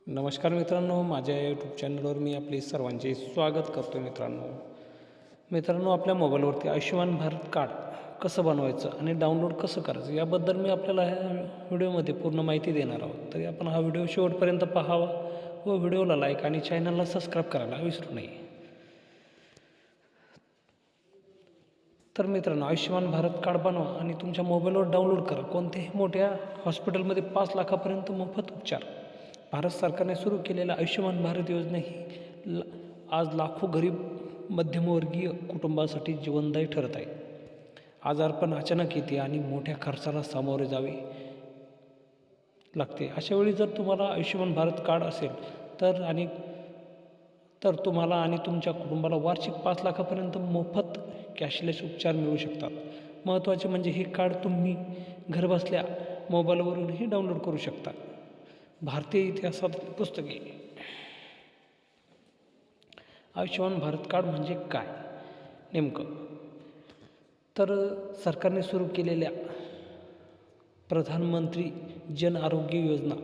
नमस्कार मित्रांनो, माझ्या यूट्यूब चॅनलवर मी आपले सर्वांचे स्वागत करतो. मित्रांनो आपल्या मोबाईलवरती आयुष्यमान भारत कार्ड कसं बनवायचं आणि डाउनलोड कसं करायचं याबद्दल मी आपल्याला ह्या व्हिडिओमध्ये पूर्ण माहिती देणार आहोत. तरी आपण हा व्हिडिओ शेवटपर्यंत पाहावा व व्हिडिओला लाईक आणि चॅनलला सबस्क्राईब करायला विसरू नये. तर मित्रांनो, आयुष्यमान भारत कार्ड बनवा आणि तुमच्या मोबाईलवर डाउनलोड करा. कोणत्याही मोठ्या हॉस्पिटलमध्ये 5 लाखापर्यंत मोफत उपचार. भारत सरकारने सुरू केलेल्या आयुष्यमान भारत योजना ही आज लाखो गरीब मध्यमवर्गीय कुटुंबासाठी जीवनदायी ठरत आहे. आजारपण अचानक येते आणि मोठ्या खर्चाला सामोरे जावे लागते. अशावेळी जर तुम्हाला आयुष्यमान भारत कार्ड असेल तर तुम्हाला आणि तुमच्या कुटुंबाला वार्षिक 5 लाखापर्यंत मोफत कॅशलेस उपचार मिळू शकतात. महत्त्वाचे म्हणजे हे कार्ड तुम्ही घरबसल्या मोबाईलवरूनही डाउनलोड करू शकता. भारतीय इतिहासात पुस्तके. आयुष्यमान भारत कार्ड म्हणजे काय नेमकं? तर सरकारने सुरू केलेल्या प्रधानमंत्री जन आरोग्य योजना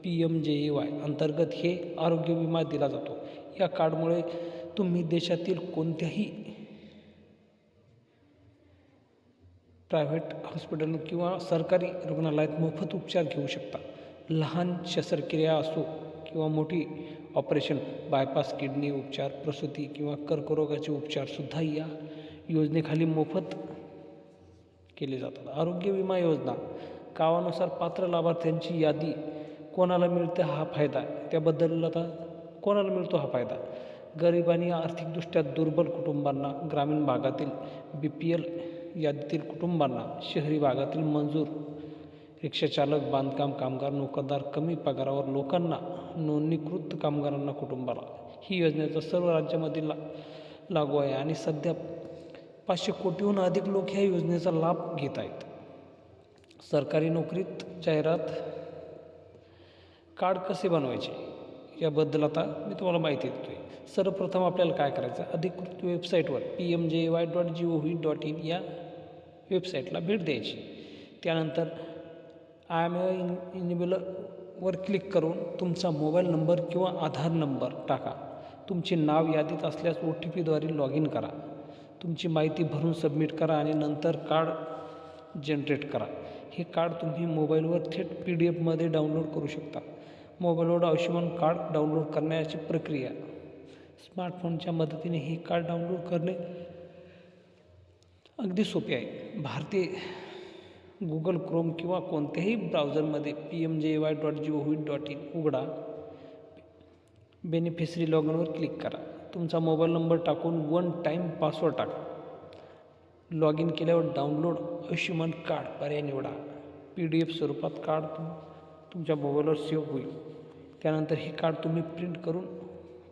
PMJAY अंतर्गत हे आरोग्य विमा दिला जातो. या कार्डमुळे तुम्ही देशातील कोणत्याही प्रायव्हेट हॉस्पिटल किंवा सरकारी रुग्णालयात मोफत उपचार घेऊ शकता. लहान शस्त्रक्रिया असो किंवा मोठी ऑपरेशन, बायपास, किडनी उपचार, प्रसूती किंवा कर्करोगाचे उपचारसुद्धा या योजनेखाली मोफत केले जातात. आरोग्य विमा योजना. गावानुसार पात्र लाभार्थ्यांची यादी. कोणाला मिळते हा फायदा? त्याबद्दल आता कोणाला मिळतो हा फायदा? गरीब आणि आर्थिकदृष्ट्या दुर्बल कुटुंबांना, ग्रामीण भागातील BPL यादीतील कुटुंबांना, शहरी भागातील मजूर, रिक्षाचालक, बांधकाम कामगार, नोकरदार, कमी पगारावर लोकांना, नोंदणीकृत कामगारांना, कुटुंबाला. ही योजनेचा सर्व राज्यामध्ये लागू आहे आणि सध्या 500 कोटीहून अधिक लोक ह्या योजनेचा लाभ घेत आहेत. सरकारी नोकरीत जाहिरात. कार्ड कसे बनवायचे याबद्दल आता मी तुम्हाला माहिती देतो आहे. सर्वप्रथम आपल्याला काय करायचं? अधिकृत वेबसाईटवर PMJAY.gov.in या वेबसाईटला भेट द्यायची. त्यानंतर आय एम इनेबलवर क्लिक करून तुमचा मोबाईल नंबर किंवा आधार नंबर टाका. तुमचे नाव यादीत असल्यास OTPद्वारे लॉग इन करा. तुमची माहिती भरून सबमिट करा आणि नंतर कार्ड जनरेट करा. हे कार्ड तुम्ही मोबाईलवर थेट PDF डाउनलोड करू शकता. मोबाईलवर आयुष्यमान कार्ड डाउनलोड करण्याची प्रक्रिया. स्मार्टफोनच्या मदतीने हे कार्ड डाउनलोड करणे अगदी सोपे आहे. भारतीय Google Chrome किंवा कोणत्याही ब्राउझरमध्ये PMJAY.gov.in उघडा. बेनिफिशरी लॉगिनवर क्लिक करा. तुमचा मोबाईल नंबर टाकून 1 टाईम पासवर्ड टाका. लॉग इन केल्यावर डाउनलोड आयुष्यमान कार्ड पर्याय निवडा. PDF स्वरूपात कार्ड तुमच्या मोबाईलवर सेव्ह होईल. त्यानंतर हे कार्ड तुम्ही प्रिंट करून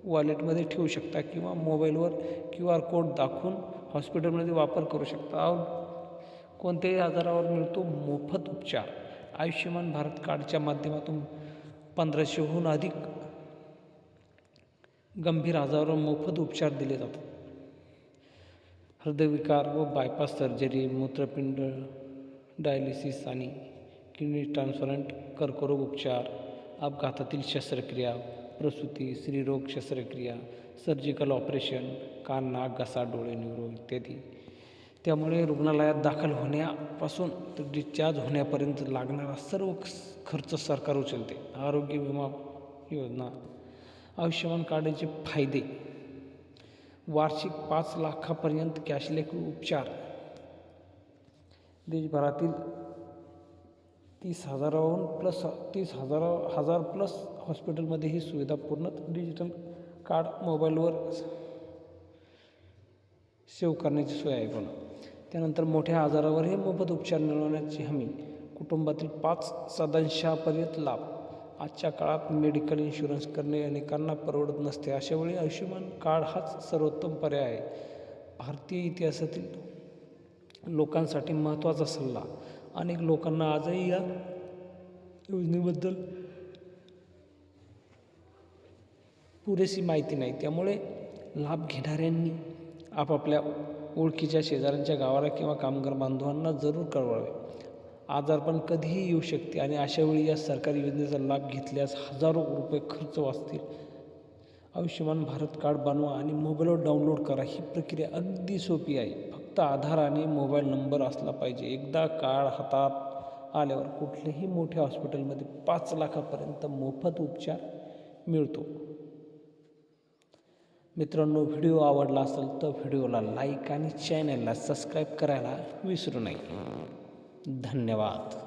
वॉलेटमध्ये ठेवू शकता किंवा मोबाईलवर QR कोड दाखवून हॉस्पिटलमध्ये वापर करू शकता. कोणत्याही आजारावर मिळतो मोफत उपचार. आयुष्यमान भारत कार्डच्या माध्यमातून 1500हून अधिक गंभीर आजारावर मोफत उपचार दिले जातात. हृदयविकार व बायपास सर्जरी, मूत्रपिंड डायलिसिस आणि किडनी ट्रान्सप्लांट, कर्करोग उपचार, अपघातातील शस्त्रक्रिया, प्रसूती, स्त्रीरोग शस्त्रक्रिया, सर्जिकल ऑपरेशन, कान, नाक, घसा, डोळे, न्यूरो इत्यादी. त्यामुळे रुग्णालयात दाखल होण्यापासून तर डिस्चार्ज होण्यापर्यंत लागणारा सर्व खर्च सरकार उचलते. आरोग्य विमा योजना. आयुष्यमान कार्डचे फायदे. वार्षिक 5 लाखापर्यंत कॅशलेस उपचार. देशभरातील 30,000 प्लस हॉस्पिटलमध्ये ही सुविधा पूर्ण डिजिटल कार्ड मोबाईलवर सेव्ह करण्याची सोय आहे. पण त्यानंतर मोठ्या आजारावरही मोफत उपचार मिळवण्याची हमी. कुटुंबातील 5 सदस्यांपर्यंत लाभ. आजच्या काळात मेडिकल इन्शुरन्स करणे अनेकांना परवडत नसते. अशावेळी आयुष्यमान कार्ड हाच सर्वोत्तम पर्याय आहे. भारतीय इतिहासातील लोकांसाठी महत्त्वाचा सल्ला. अनेक लोकांना आजही या योजनेबद्दल पुरेशी माहिती नाही. त्यामुळे लाभ घेणाऱ्यांनी आपापल्या ओळखीच्या शेजाऱ्यांच्या गावाला किंवा कामगार बांधवांना जरूर कळवावे. आजारपण कधीही येऊ शकते आणि अशावेळी या सरकारी योजनेचा लाभ घेतल्यास हजारो रुपये खर्च वाचतील. आयुष्यमान भारत कार्ड बनवा आणि मोबाईलवर डाउनलोड करा. ही प्रक्रिया अगदी सोपी आहे. फक्त आधार आणि मोबाईल नंबर असला पाहिजे. एकदा कार्ड हातात आल्यावर कुठल्याही मोठ्या हॉस्पिटलमध्ये 5 लाखापर्यंत मोफत उपचार मिळतो. मित्रांनो, व्हिडिओ आवडला असेल तर व्हिडिओला लाईक आणि चॅनलला सबस्क्राईब करायला विसरू नये. धन्यवाद.